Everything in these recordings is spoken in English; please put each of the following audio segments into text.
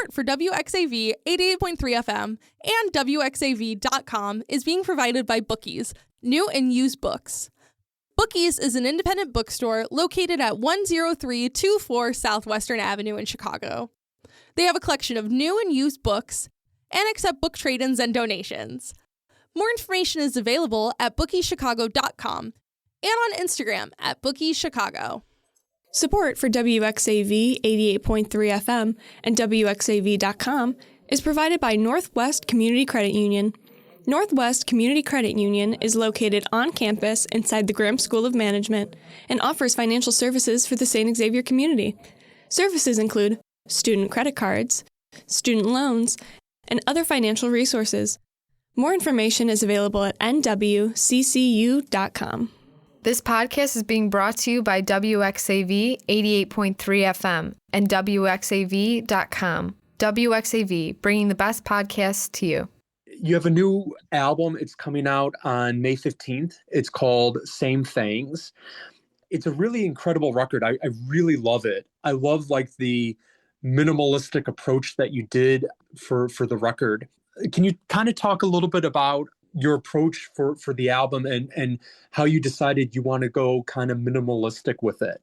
Support for WXAV 88.3 FM and WXAV.com is being provided by Bookies, new and used books. Bookies is an independent bookstore located at 10324 Southwestern Avenue in Chicago. They have a collection of new and used books and accept book trade-ins and donations. More information is available at bookieschicago.com and on Instagram at bookieschicago. Support for WXAV 88.3 FM and WXAV.com is provided by Northwest Community Credit Union. Northwest Community Credit Union is located on campus inside the Graham School of Management and offers financial services for the St. Xavier community. Services include student credit cards, student loans, and other financial resources. More information is available at nwccu.com. This podcast is being brought to you by WXAV 88.3 FM and WXAV.com. WXAV, bringing the best podcasts to you. You have a new album. It's coming out on May 15th. It's called Same Fangs. It's a really incredible record. I really love it. I love like the minimalistic approach that you did for the record. Can you kind of talk a little bit about your approach for the album and how you decided you want to go kind of minimalistic with it?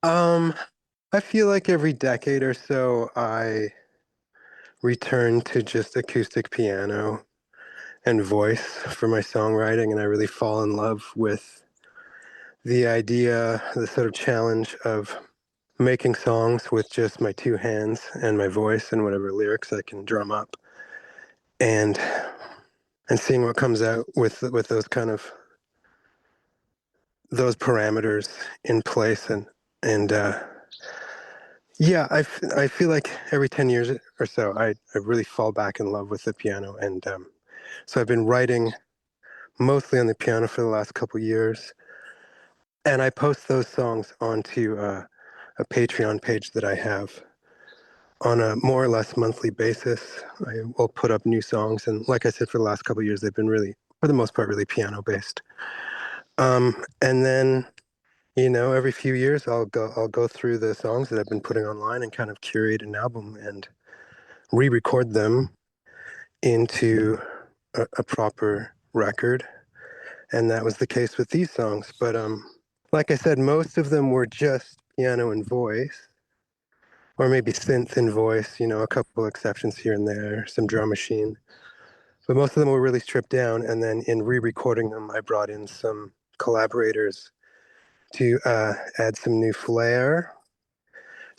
I feel like every decade or so I return to just acoustic piano and voice for my songwriting, and I really fall in love with the idea, the sort of challenge of making songs with just my two hands and my voice and whatever lyrics I can drum up, and seeing what comes out with those kind of those parameters in place. And yeah, I feel like every 10 years or so, I really fall back in love with the piano. And so I've been writing mostly on the piano for the last couple years. And I post those songs onto a Patreon page that I have on a more or less monthly basis. I will put up new songs. And like I said, for the last couple of years, they've been really, for the most part, really piano based. And then, you know, every few years I'll go through the songs that I've been putting online and kind of curate an album and re-record them into a proper record. And that was the case with these songs. But like I said, most of them were just piano and voice, or maybe synth and voice, you know, a couple exceptions here and there, some drum machine. But most of them were really stripped down. And then in re-recording them, I brought in some collaborators to add some new flair,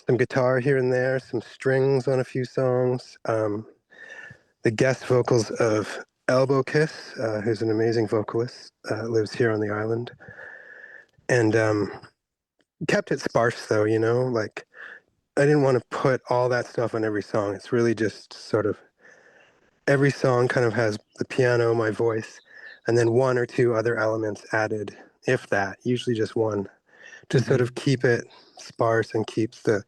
some guitar here and there, some strings on a few songs. The guest vocals of Elbow Kiss, who's an amazing vocalist, lives here on the island. And kept it sparse though, you know, like I didn't want to put all that stuff on every song. It's really just sort of every song kind of has the piano, my voice, and then one or two other elements added, if that, usually just one, to sort of keep it sparse and keeps the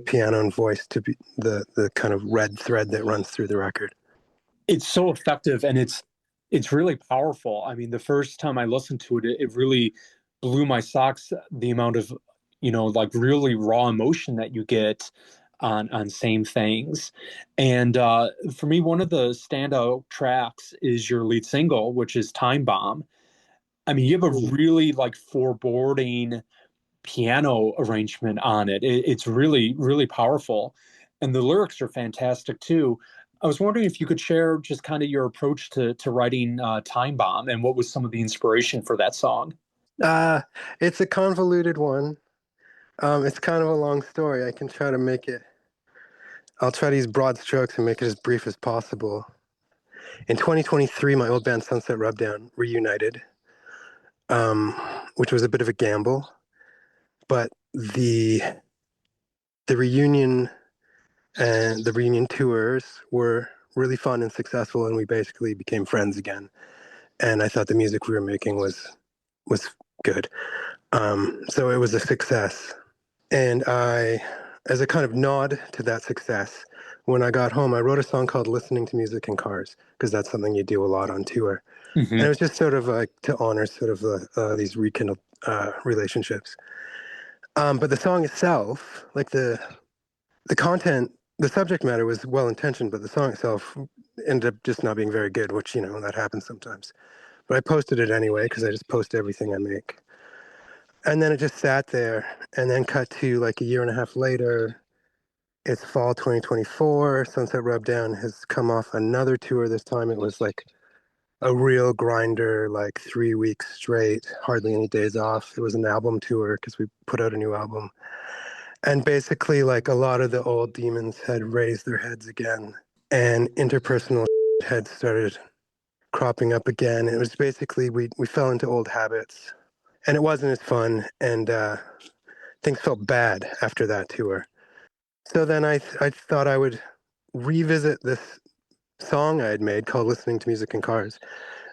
piano and voice to be the kind of red thread that runs through the record. It's so effective and it's really powerful. I mean, the first time I listened to it, it really blew my socks, the amount of, you know, like really raw emotion that you get on Same Fangs. And for me, one of the standout tracks is your lead single, which is Time Bomb. I mean, you have a really like foreboding piano arrangement on it. It's really, really powerful. And the lyrics are fantastic too. I was wondering if you could share just kind of your approach to writing Time Bomb and what was some of the inspiration for that song? It's a convoluted one. It's kind of a long story. I can try to make it, I'll try to use broad strokes and make it as brief as possible. In 2023, my old band Sunset Rubdown reunited, which was a bit of a gamble, but the reunion and the reunion tours were really fun and successful, and we basically became friends again. And I thought the music we were making was good. So it was a success. And I, as a kind of nod to that success, when I got home, I wrote a song called Listening to Music in Cars, because that's something you do a lot on tour. Mm-hmm. And it was just sort of like to honor sort of these rekindled relationships. But the song itself, like the content the subject matter was well intentioned, but the song itself ended up just not being very good, which, that happens sometimes. But I posted it anyway because I just post everything I make. And then it just sat there, and then cut to like a year and a half later. It's fall 2024. Sunset Rubdown has come off another tour. This time it was like a real grinder, like 3 weeks straight, hardly any days off. It was an album tour because we put out a new album. And basically, like, a lot of the old demons had raised their heads again, and interpersonal had started cropping up again. It was basically, we fell into old habits, and it wasn't as fun, and things felt bad after that tour. So then I thought I would revisit this song I had made called Listening to Music in Cars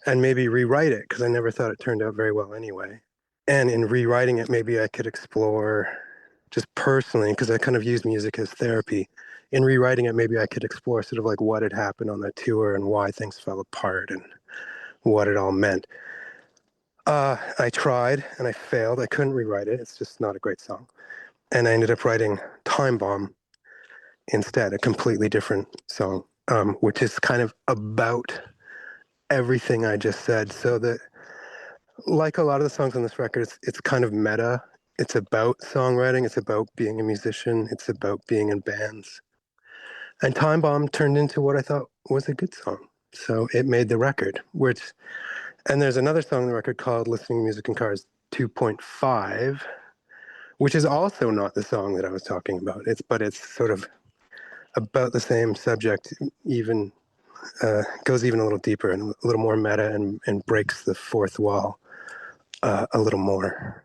and maybe rewrite it, because I never thought it turned out very well anyway. And in rewriting it, maybe I could explore just personally, because I kind of use music as therapy. In rewriting it, maybe I could explore sort of like what had happened on that tour and why things fell apart and what it all meant. I tried and I failed. I couldn't rewrite it. It's just not a great song. And I ended up writing Time Bomb instead, a completely different song, which is kind of about everything I just said. So that, like a lot of the songs on this record, it's kind of meta. It's about songwriting. It's about being a musician. It's about being in bands. And Time Bomb turned into what I thought was a good song. So it made the record, and there's another song on the record called Listening to Music in Cars 2.5, which is also not the song that I was talking about. But it's sort of about the same subject, even goes even a little deeper and a little more meta and breaks the fourth wall a little more.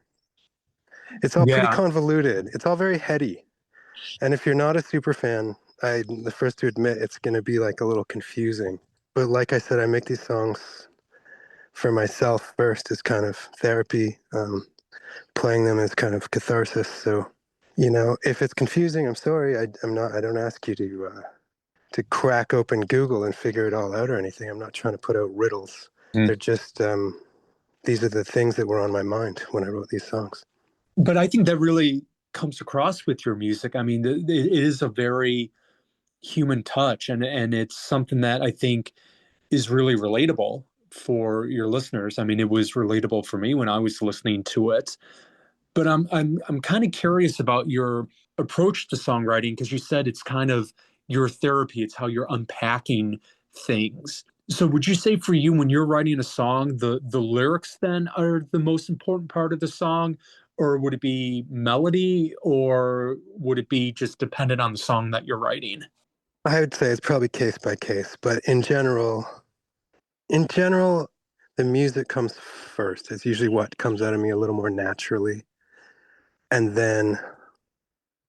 It's all pretty convoluted. It's all very heady. And if you're not a super fan, I'm the first to admit it's going to be like a little confusing. But like I said, I make these songs for myself first as kind of therapy. Playing them as kind of catharsis. So, if it's confusing, I'm sorry. I don't ask you to crack open Google and figure it all out or anything. I'm not trying to put out riddles. They're just, these are the things that were on my mind when I wrote these songs. But I think that really comes across with your music. I mean, it is a very human touch, and it's something that I think is really relatable for your listeners. I mean, it was relatable for me when I was listening to it. But I'm kind of curious about your approach to songwriting, because you said it's kind of your therapy. It's how you're unpacking things. So would you say for you, when you're writing a song, the lyrics then are the most important part of the song? Or would it be melody, or would it be just dependent on the song that you're writing? I would say it's probably case by case, but in general, the music comes first. It's usually what comes out of me a little more naturally. And then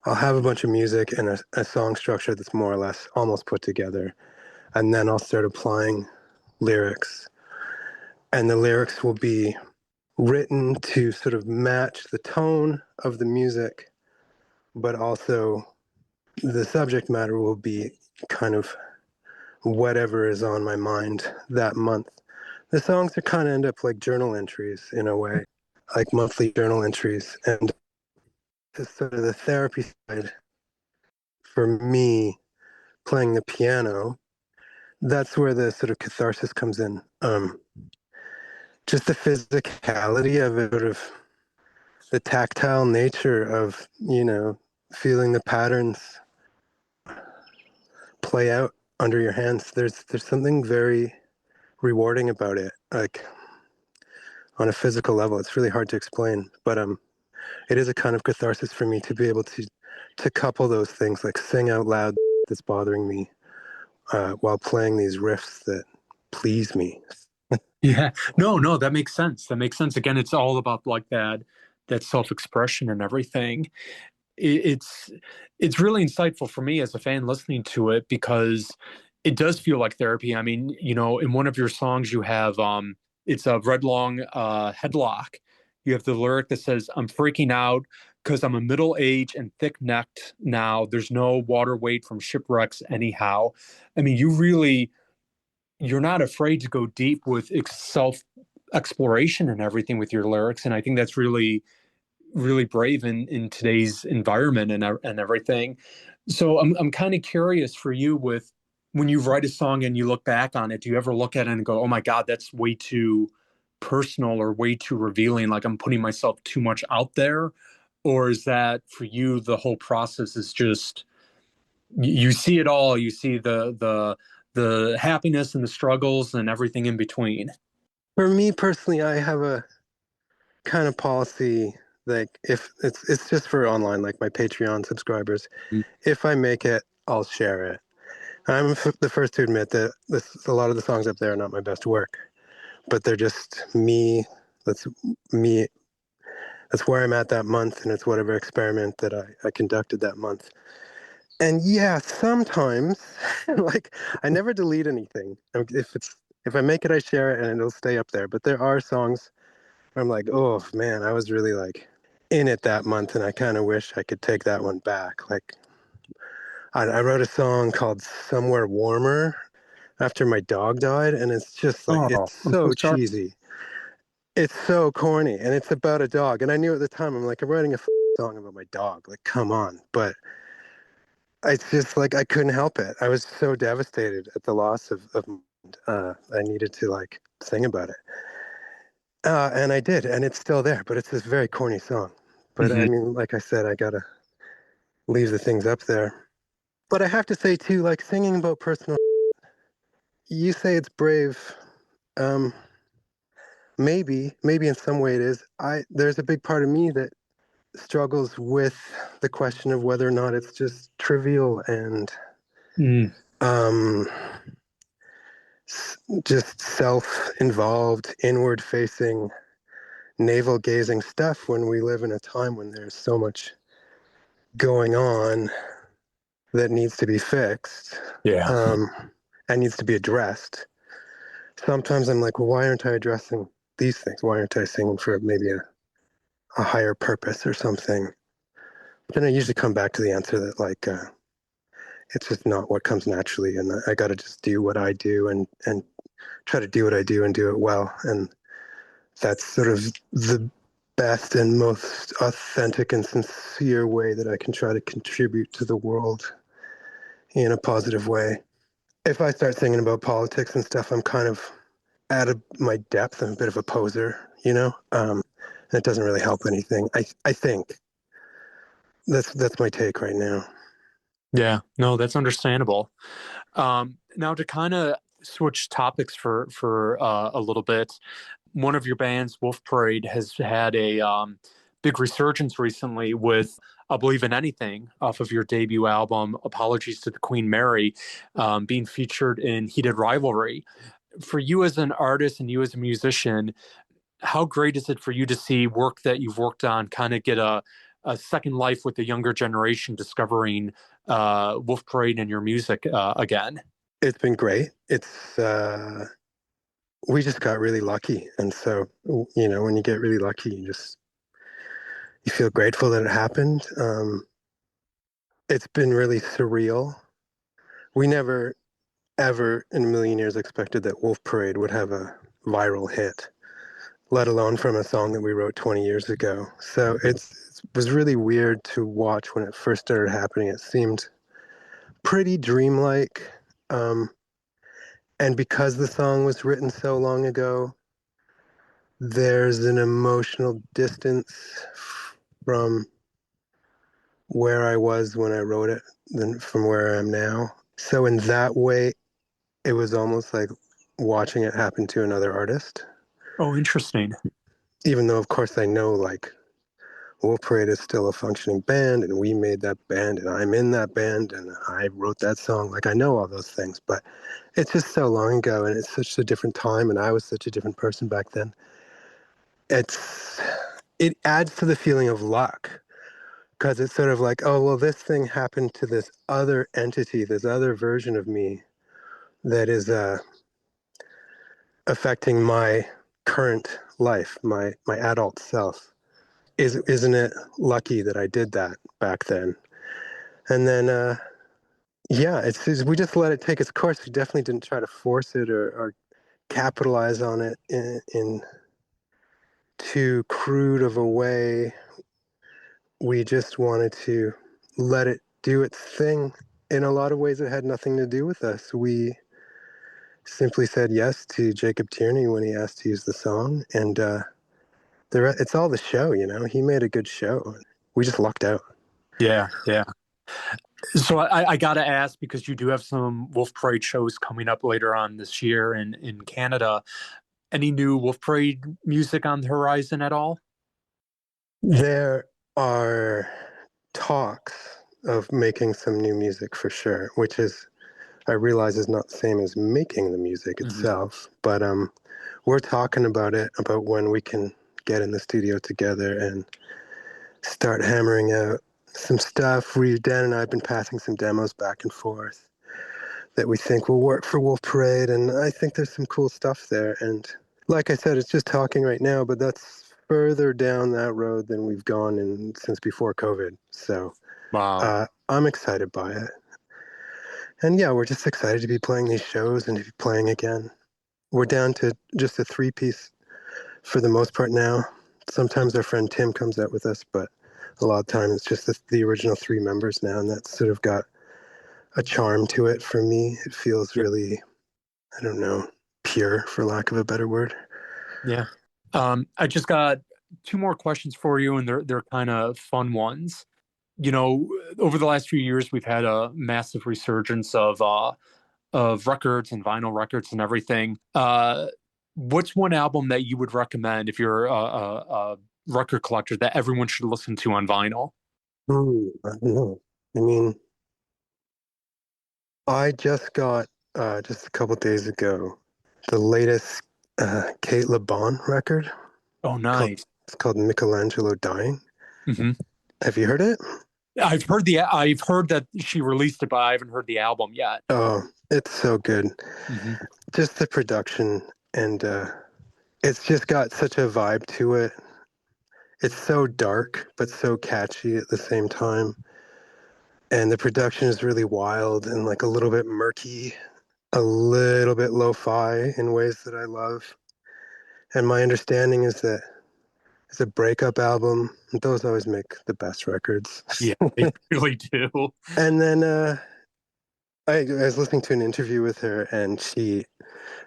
I'll have a bunch of music and a song structure that's more or less almost put together. And then I'll start applying lyrics. And the lyrics will be written to sort of match the tone of the music, but also the subject matter will be kind of whatever is on my mind that month. The songs are kind of end up like journal entries in a way, like monthly journal entries. And sort of the therapy side for me, playing the piano, that's where the sort of catharsis comes in. Just the physicality of it, sort of the tactile nature of, feeling the patterns play out under your hands. There's something very rewarding about it, like on a physical level. It's really hard to explain, but it is a kind of catharsis for me to be able to couple those things, like sing out loud that's bothering me while playing these riffs that please me. Yeah, no, that makes sense. That makes sense. Again, it's all about like that self-expression and everything. It's really insightful for me as a fan listening to it, because it does feel like therapy. I mean, in one of your songs you have it's a Red Long Headlock. You have the lyric that says, "I'm freaking out because I'm a middle-aged and thick-necked now. There's no water weight from shipwrecks anyhow." I mean, you're not afraid to go deep with self-exploration and everything with your lyrics. And I think that's really, really brave in today's environment and everything. So I'm kind of curious for you with when you write a song and you look back on it, do you ever look at it and go, oh my God, that's way too personal or way too revealing, like I'm putting myself too much out there? Or is that for you the whole process is just you see it all, you see the happiness and the struggles and everything in between? For me personally, I have a kind of policy, like if it's just for online, like my Patreon subscribers. Mm. If I make it, I'll share it. I'm the first to admit that a lot of the songs up there are not my best work, but they're just me. That's me. That's where I'm at that month, and it's whatever experiment that I conducted that month. And yeah, sometimes, like, I never delete anything. If I make it, I share it, and it'll stay up there. But there are songs where I'm like, oh man, I was really like in it that month, and I kind of wish I could take that one back. Like, I wrote a song called "Somewhere Warmer" after my dog died, and it's just like Oh, it's I'm so so sorry. cheesy. It's so corny, and it's about a dog. And I knew at the time, I'm like, I'm writing a song about my dog. Like, come on. But it's just like I couldn't help it. I was so devastated at the loss of I needed to like sing about it. And I did, and it's still there, but it's this very corny song. But I Mhm. mean, like I said, I gotta leave the things up there. But I have to say too, like singing about personal, you say it's brave. Um, maybe in some way it is. There's a big part of me that struggles with the question of whether or not it's just trivial and Mm. um, just self-involved, inward-facing, navel-gazing stuff when we live in a time when there's so much going on that needs to be fixed Yeah. and needs to be addressed. Sometimes I'm like, well, why aren't I addressing these things? Why aren't I singing for maybe a higher purpose or something? But then I usually come back to the answer that like it's just not what comes naturally, and I got to just do what I do and try to do what I do and do it well. And that's sort of the best and most authentic and sincere way that I can try to contribute to the world in a positive way. If I start singing about politics and stuff, I'm kind of out of my depth. I'm a bit of a poser, you know. And it doesn't really help anything. I think that's my take right now. Yeah, no, that's understandable. Now to kind of switch topics for a little bit, one of your bands, Wolf Parade, has had a big resurgence recently with "I'll Believe in Anything" off of your debut album, "Apologies to the Queen Mary," being featured in Heated Rivalry. For you as an artist and you as a musician, how great is it for you to see work that you've worked on kind of get a second life with the younger generation discovering Wolf Parade and your music again? It's been great. We just got really lucky, and so you know, when you get really lucky, you feel grateful that it happened. It's been really surreal. We never ever in a million years expected that Wolf Parade would have a viral hit, let alone from a song that we wrote 20 years ago. So it was really weird to watch when it first started happening. It seemed pretty dreamlike. Um, and because the song was written so long ago, there's an emotional distance from where I was when I wrote it than from where I am now. So in that way, it was almost like watching it happen to another artist. Oh, interesting. Even though, of course, I know like Wolf Parade is still a functioning band, and we made that band, and I'm in that band, and I wrote that song. Like I know all those things, but it's just so long ago, and it's such a different time, and I was such a different person back then. It adds to the feeling of luck because it's sort of like, oh well, this thing happened to this other entity, this other version of me that is affecting my current life, my adult self. Isn't it lucky that I did that back then? And then yeah, we just let it take its course. We definitely didn't try to force it or capitalize on it in too crude of a way. We just wanted to let it do its thing. In a lot of ways, it had nothing to do with us. We simply said yes to Jacob Tierney when he asked to use the song, and it's all the show, He made a good show. We just lucked out. Yeah, yeah. So I got to ask, because you do have some Wolf Parade shows coming up later on this year in Canada. Any new Wolf Parade music on the horizon at all? There are talks of making some new music for sure, which I realize is not the same as making the music itself, but we're talking about when we can get in the studio together and start hammering out some stuff. Dan and I have been passing some demos back and forth that we think will work for Wolf Parade, and I think there's some cool stuff there. And like I said, it's just talking right now, but that's further down that road than we've gone since before COVID. So Wow. I'm excited by it. And yeah, we're just excited to be playing these shows and to be playing again. We're down to just a 3-piece for the most part now. Sometimes our friend Tim comes out with us, but a lot of times it's just the original 3 members now, and that's sort of got a charm to it for me. It feels really, I don't know, pure, for lack of a better word. Yeah. I just got 2 more questions for you, and they're kind of fun ones. Over the last few years, we've had a massive resurgence of records and vinyl records and everything. What's one album that you would recommend if you're a record collector that everyone should listen to on vinyl? I don't know. I mean, I just got, just a couple days ago, the latest Kate LeBon record. Oh, nice. It's called Michelangelo Dying. Mm-hmm. Have you heard it? I've heard that she released it, but I haven't heard the album yet. Oh, it's so good. Mm-hmm. Just the production, and it's just got such a vibe to it. It's so dark, but so catchy at the same time. And the production is really wild and like a little bit murky, a little bit lo-fi in ways that I love. And my understanding is that it's a breakup album. Those always make the best records. Yeah, they really do. And then I was listening to an interview with her, and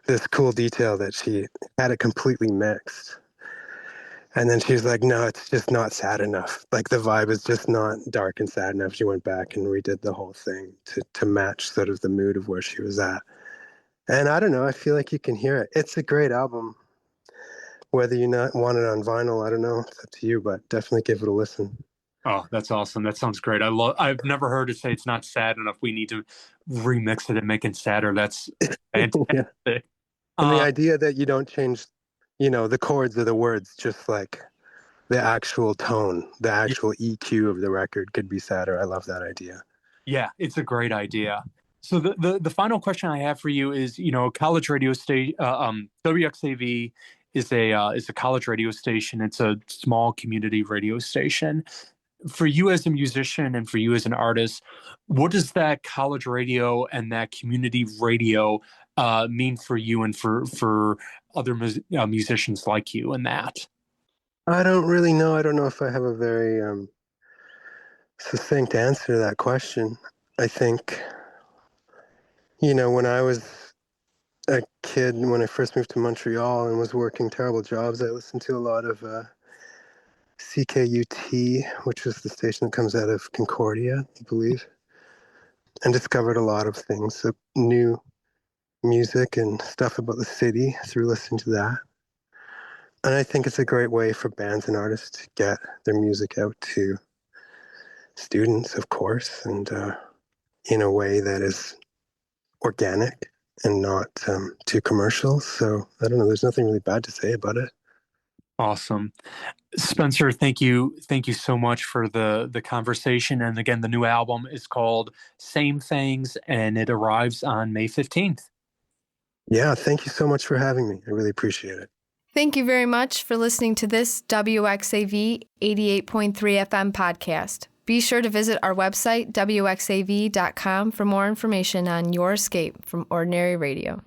this cool detail that she had it completely mixed. And then she was like, no, it's just not sad enough. Like the vibe is just not dark and sad enough. She went back and redid the whole thing to match sort of the mood of where she was at. And I don't know, I feel like you can hear it. It's a great album. Whether you not want it on vinyl, I don't know. It's up to you, but definitely give it a listen. Oh, that's awesome. That sounds great. I've never heard it say it's not sad enough. We need to remix it and make it sadder. That's fantastic. Yeah. And the idea that you don't change, the chords or the words, just like the actual tone, the actual EQ of the record could be sadder. I love that idea. Yeah, it's a great idea. So the final question I have for you is, college radio station, WXAV is a college radio station. It's a small community radio station. For you as a musician and for you as an artist, what does that college radio and that community radio mean for you and for other musicians like you in that? I don't really know. I don't know if I have a very succinct answer to that question. I think, when I was a kid, when I first moved to Montreal and was working terrible jobs, I listened to a lot of CKUT, which is the station that comes out of Concordia, I believe, and discovered a lot of things, so new music and stuff about the city through listening to that. And I think it's a great way for bands and artists to get their music out to students, of course, and in a way that is organic and not too commercial. So I don't know, there's nothing really bad to say about it. Awesome. Spencer, thank you so much for the conversation. And again, the new album is called Same Fangs, and it arrives on May 15th. Yeah, thank you so much for having me. I really appreciate it. Thank you very much for listening to this WXAV 88.3 FM podcast. Be sure to visit our website, wxav.com, for more information on your escape from ordinary radio.